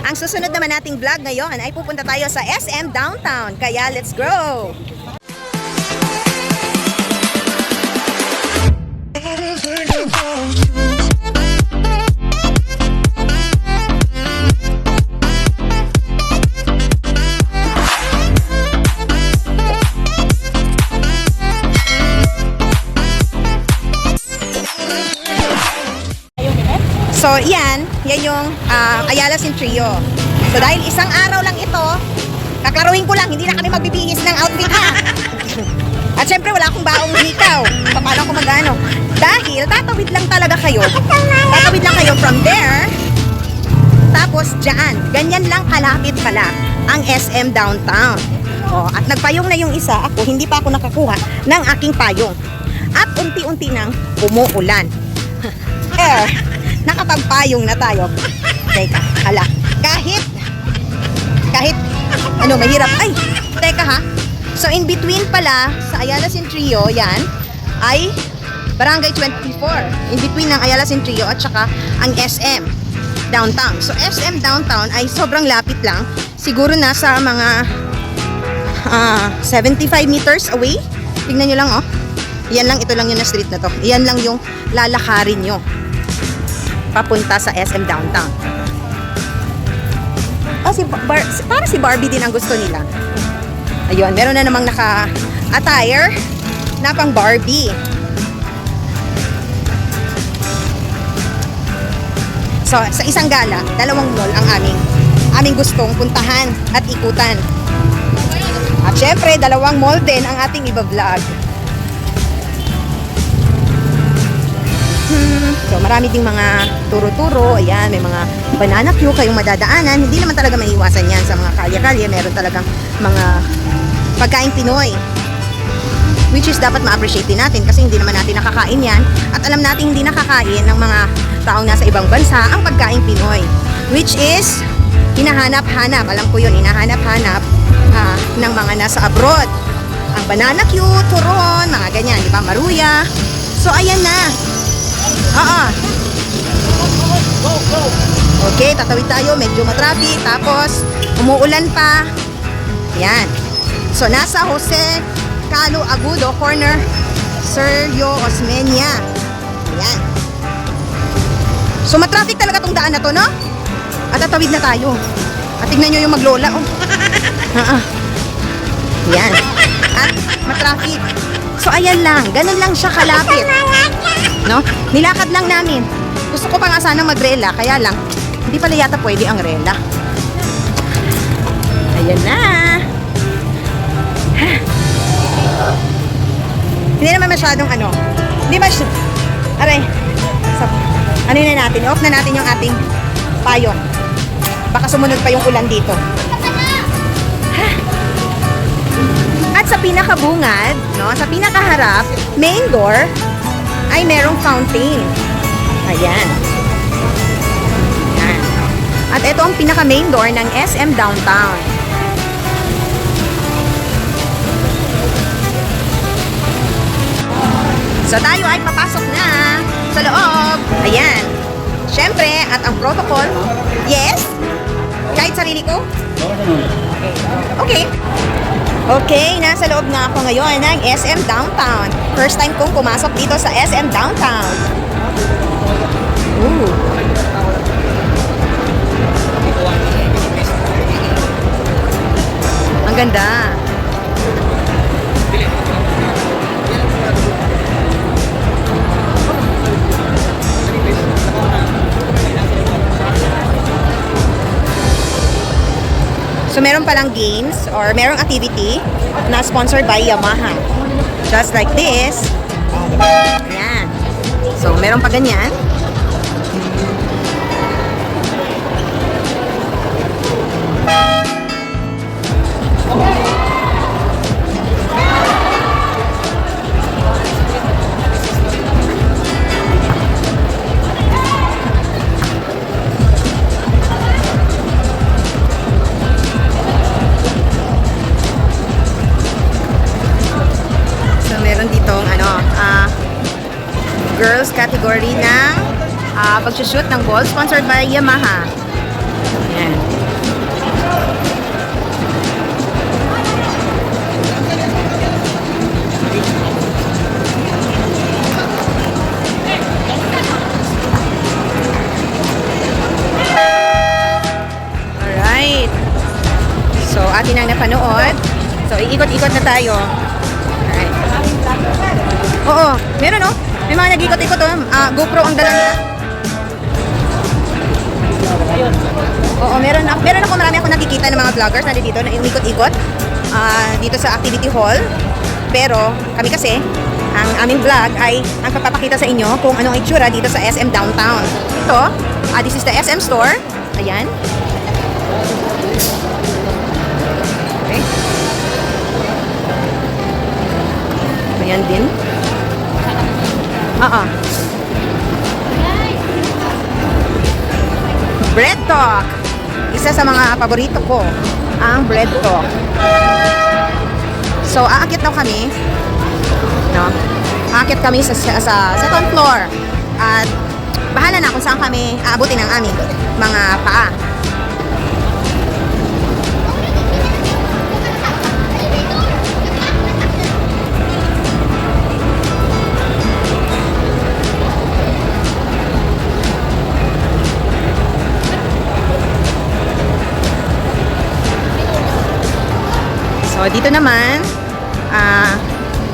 Ang susunod naman nating vlog ngayon ay pupunta tayo sa SM Downtown. Kaya let's go! So, yan yung Ayala Centrio. So, dahil isang araw lang ito, kaklaruhin ko lang, hindi na kami magbibihis ng outfit ha. At syempre, wala akong baong hikaw. Paano ako mag-ano? Dahil, tatawid lang talaga kayo. Tatawid lang kayo from there. Tapos, dyan. Ganyan lang kalapit pala ang SM Downtown. Oh, at nagpayong na yung isa. Ako, hindi pa ako nakakuha ng aking payong. At unti-unti nang umuulan. Nakapagpayong na tayo. Teka, hala. Kahit, mahirap. Ay, teka ha. So, in between pala, sa Ayala Centrio, yan, ay Barangay 24. In between ng Ayala Centrio at saka ang SM Downtown. So, SM Downtown ay sobrang lapit lang. Siguro nasa mga 75 meters away. Tingnan nyo lang, oh. Yan lang, ito lang yung na street na to. Yan lang yung lalakarin nyo papunta sa SM Downtown. Para si Barbie din ang gusto nila. Ayun, meron na namang naka-attire na pang Barbie. So, sa isang gala, dalawang mall ang aming gustong puntahan at ikutan. At syempre, dalawang mall din ang ating iba-vlog. So, marami ding mga turo-turo. Ayan, may mga banana queue kayong madadaanan. Hindi naman talaga maiiwasan yan sa mga kalye-kalye. Meron talagang mga pagkain Pinoy. Which is dapat ma-appreciate din natin kasi hindi naman natin nakakain yan. At alam natin hindi nakakain ng mga taong nasa ibang bansa ang pagkain Pinoy. Which is, hinahanap-hanap. Alam ko yun, hinahanap-hanap ng mga nasa abroad. Ang banana queue, turon, mga ganyan. Di ba? Maruya. So, ayan na. Okay, tatawid tayo, medyo matraffic, tapos umuulan pa. Yan. So, nasa Jose Calo Agudo Corner, Sergio Osmeña. Yan. So, matraffic talaga tong daan na to, no? At tatawid na tayo. At tignan nyo yung maglola, oh. Yan. At matraffic. So, ayan lang. Ganun lang siya kalapit. No? Nilakad lang namin. Gusto ko pa nga sana magrela, kaya lang hindi pala yata pwede ang rela. Ayan na. Hindi naman masyadong hindi masyadong aray. Ano na natin? Off na natin yung ating payong. Baka sumunod pa yung ulan dito. At sa pinakabungad, no, sa pinakaharap, main door, ay merong fountain. Ayan. Ayan. At ito ang pinaka-main door ng SM Downtown. So tayo ay papasok na sa loob. Ayan. Siyempre, at ang protocol, yes? Kahit sarili ko? Okay. Okay, nasa loob na ako ngayon ng SM Downtown. First time kong pumasok dito sa SM Downtown. Ooh. Ang ganda. So, meron palang games or merong activity na sponsored by Yamaha. Just like this. Ayan. So, meron pa ganyan. girls category ng pag-shoot ng ball sponsored by Yamaha. Ayan. atin ang napanood. So, iikot-ikot na tayo. Alright. Oo, meron oh. May mga nag-ikot-ikot oh. GoPro ang dala nila. Oo, meron ako marami ako nakikita ng mga vloggers na dito na umikot-ikot dito sa activity hall. Pero kami kasi, ang aming vlog ay ang pagpapakita sa inyo kung anong itsura dito sa SM Downtown. Ito, this is the SM store. Ayan. Okay. Ayan din. Bread Talk. Isa sa mga paborito ko, ang Bread Talk. So, aakit daw kami. No? Aakit kami sa second floor. At bahala na kung saan kami aabutin ang aming mga paa. So, dito naman,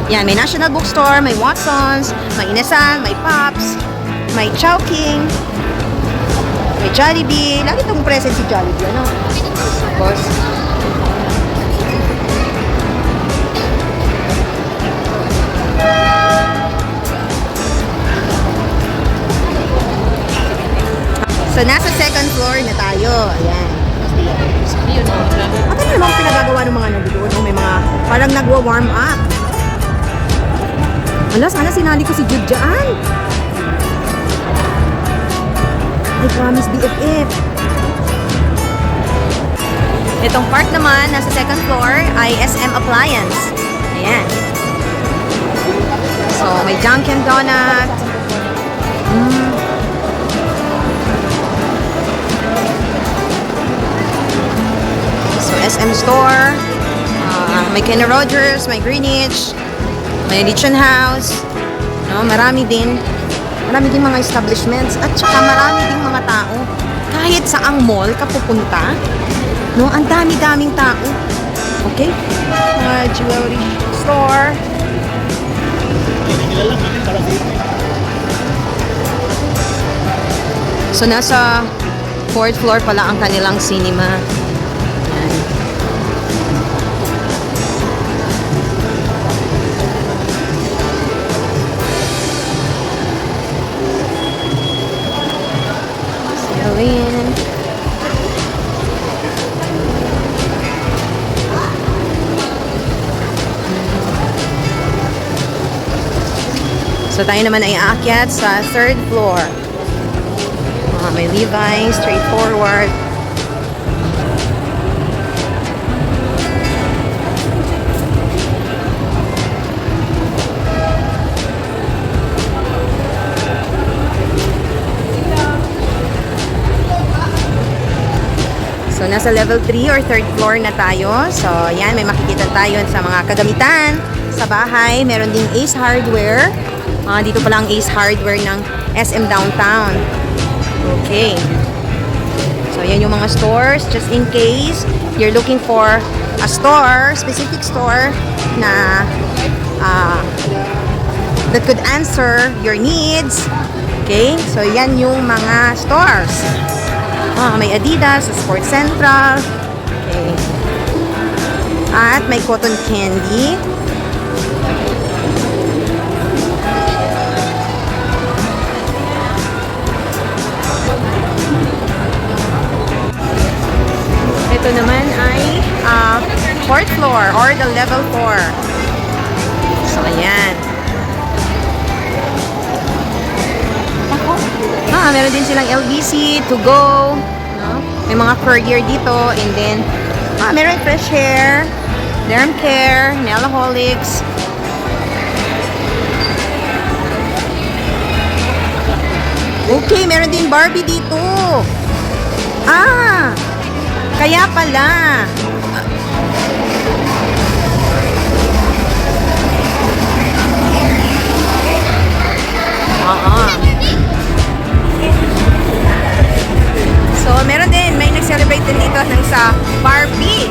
yan, may National Bookstore, may Watsons, may Inasal, may Pops, may Chowking, may Jollibee. Lagi itong present si Jollibee, ano? Tapos, so, nasa second floor na tayo. Ayan. At ano naman pinagagawa ng mga nandito? May mga parang nagwa-warm up. Ala, sana sinali ko si Jude dyan. I promise BFF. Itong part naman, nasa second floor, ay SM Appliance. Ayan. So, may Dunkin' Donut. SM Store, may Kenny Rogers, may Greenwich, may Litchon House, no, marami din mga establishments at saka marami ding mga tao. Kahit saang mall ka pupunta, no, ang dami-daming tao. Okay? Jewelry store. So, nasa 4th floor pala ang kanilang cinema. So tayo naman ay aakyat sa 3rd floor. May Levi's, straightforward. So nasa level 3 or 3rd floor na tayo. So yan, may makikita tayo sa mga kagamitan sa bahay. Meron ding Ace Hardware. Dito pala ang Ace Hardware ng SM Downtown. Okay. So, yan yung mga stores. Just in case you're looking for a store, specific store na that could answer your needs. Okay. So, yan yung mga stores. May Adidas, Sports Central. Okay. At may cotton candy. Ito naman ay 4th floor or the level 4. So, ayan. Meron din silang LBC, to go. No? May mga Courier dito. And then, meron Fresh Hair, Derm Care, Nailaholics. Okay, meron din Barbie dito. Kaya pala. So, meron din, may nag-celebrate din dito ng sa Barbie.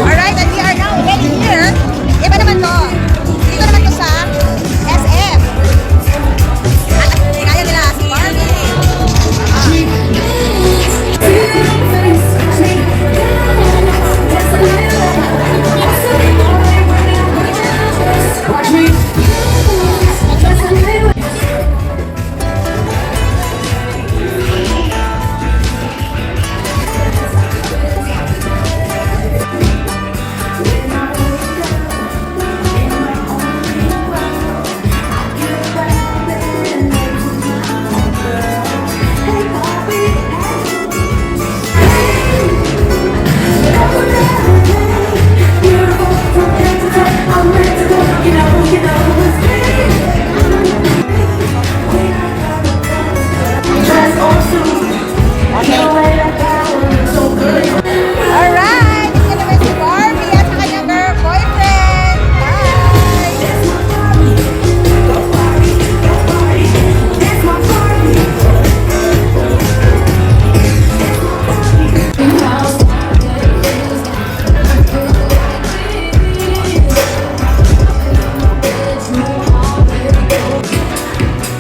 Alright, and we are now heading here. Iba naman to. Dito naman to sa SM. Kaya nila si Barbie. Alright, ito naman si Barbie at sa kanyang boyfriend. Bye!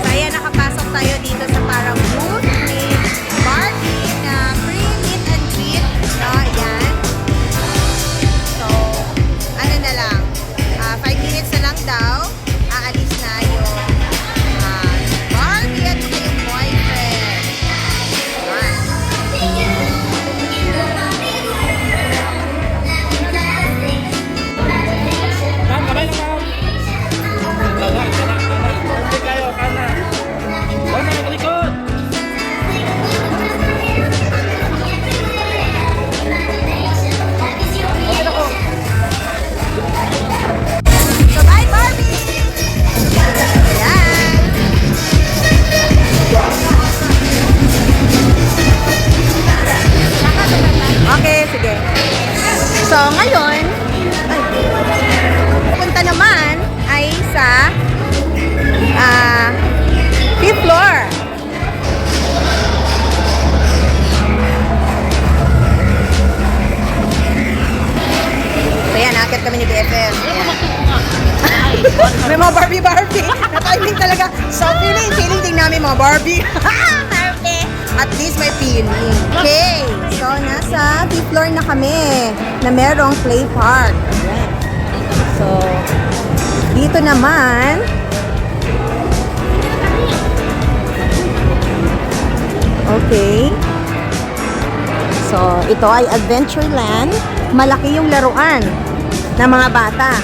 Kaya nakapasok tayo dito sa parang booth ni Barbie na free meet and greet. No, ayan. So, ano na lang, 5 minutes na lang daw, aalis na yung Barbie at saka yung boyfriend. Ayan. Ma'am, kamay lang ma'am. Kanan. Hindi kayo, kanan. Huwag na nakalikod. Okay na ko. So, bye Barbie! Ayan. Okay, sige. So, ngayon, punta naman ay sa 5th floor. So, yan, akit kami ni BFF. Ayan. May mga Barbie. Na-timing talaga. So, feeling din namin mga Barbie. Barbie. At least may feeling. Okay. So, nasa 5th floor na kami na merong play park. Ayan. So, dito naman, okay. So, ito ay Adventureland. Malaki yung laruan ng mga bata.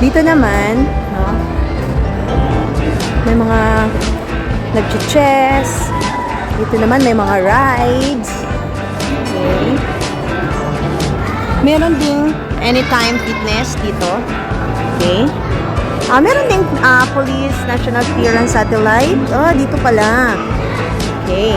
Dito naman, no, may mga nag-chess. Dito naman may mga rides. Okay. Meron ding anytime fitness dito. Okay. Meron ding police, national clearance satellite. Oh, dito pala. Okay.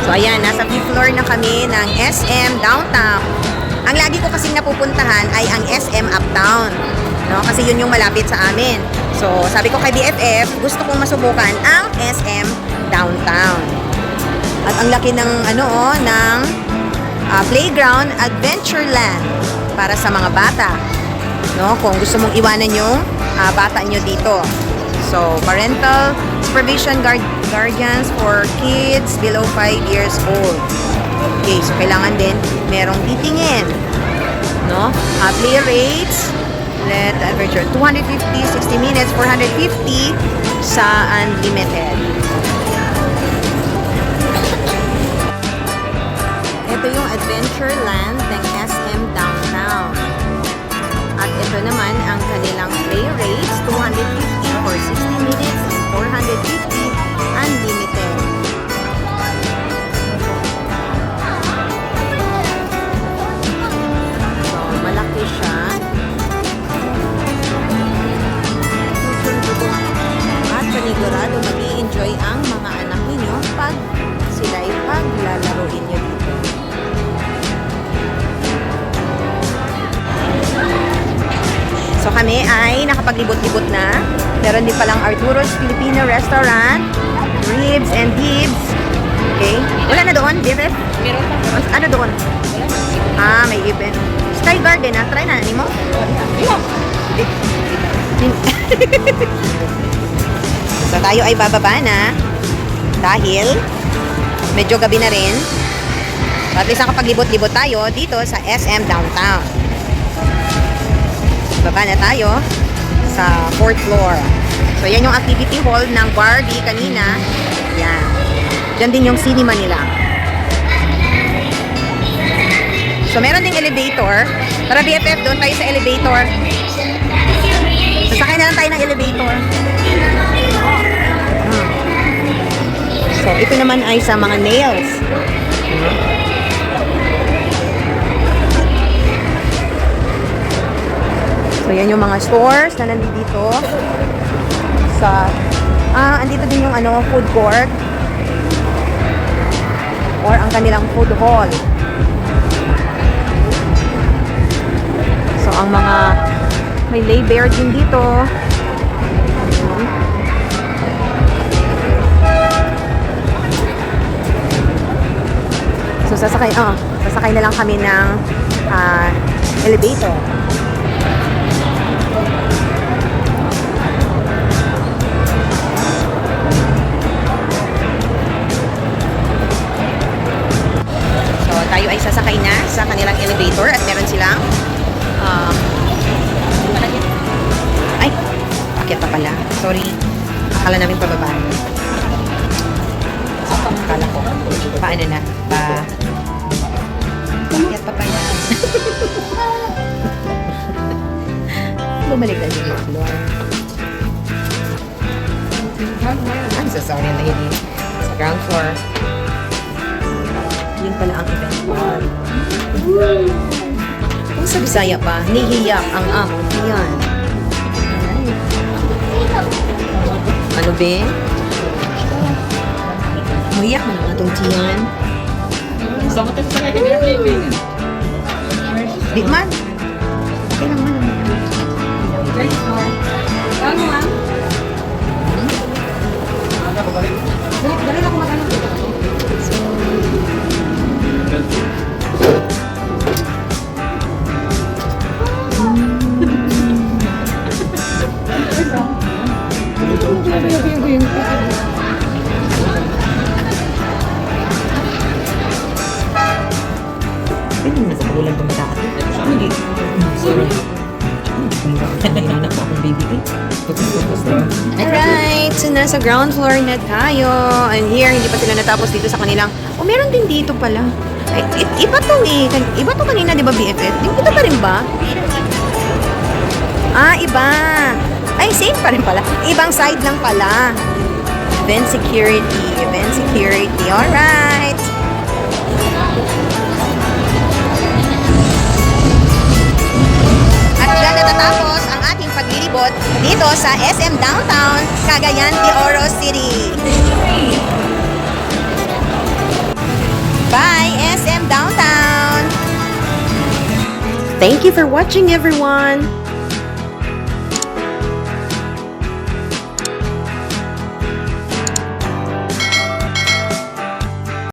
So, ayan, nasa 5th floor na kami ng SM Downtown. Ang lagi ko kasing napupuntahan ay ang SM Uptown. No? Kasi yun yung malapit sa amin. So, sabi ko kay BFF, gusto kong masubukan ang SM Downtown. At ang laki ng, ng playground, Adventureland para sa mga bata. No? Kung gusto mong iwanan yung bata nyo dito. So, parental supervision guardians for kids below 5 years old. Okay, so kailangan din merong titingin. No? Play rates, let adventure 250, 60 minutes, 450 sa unlimited. Ito yung Adventureland ng SM Downtown. At ito naman ang kanilang play rates, 250 for 60 minutes and 450 unlimited. So, malaki siya. So kami ay nakapaglibot-libot na. Meron din palang Arturo's Filipino Restaurant, ribs and dibs. Okay. Wala na doon, David? Meron pa. Ano doon? Ah, may event. Sky Garden, ah. Try na, ni mo? So tayo ay bababa na dahil medyo gabi na rin. At least nakapaglibot-libot tayo dito sa SM Downtown. Baba na tayo sa 4th floor. So yan yung activity hall ng Barbie kanina. Yan. Diyan din yung cinema nila. So meron ding elevator. Tara BFF, doon tayo sa elevator. Sasakay na lang tayo ng elevator. So ito naman ay sa mga nails. So yan yung mga stores na nandito sa andito din yung food court or ang kanilang food hall. So ang mga may lay bear din dito. So sasakay na lang kami ng elevator. Tayo ay sasakay na sa kanilang elevator at meron silang ay, akit pa pala. Sorry. Akala namin pababa. Akala ko. Paano na? Akit pa pala. Bumalik na yung floor. I'm so sorry, lady. Sa ground floor. Yun pala ang event bar. Kung sa Bisaya pa, nihiyak ang amo. Yan. Ano be? Muhiyak na lang itong tiyan. Sa mga sa kanya living. Di man. Okay lang man. Ano man? Dali na ako mag-ano. Pwede mo na sa pagulang tumatakot. Hindi. Sorry. Alright, so nasa ground floor na tayo. And here, hindi pa sila natapos dito sa kanilang... Oh, meron din dito pala. Ay, iba to eh. Iba to kanina, di ba BFF? Ito pa rin ba? Ah, iba. Ay, same pa rin pala. Ibang side lang pala. Event security. Event security. Alright. At dyan natatapos ang ating paglilibot dito sa SM Downtown, Cagayan de Oro City. Bye, SM Downtown! Thank you for watching, everyone!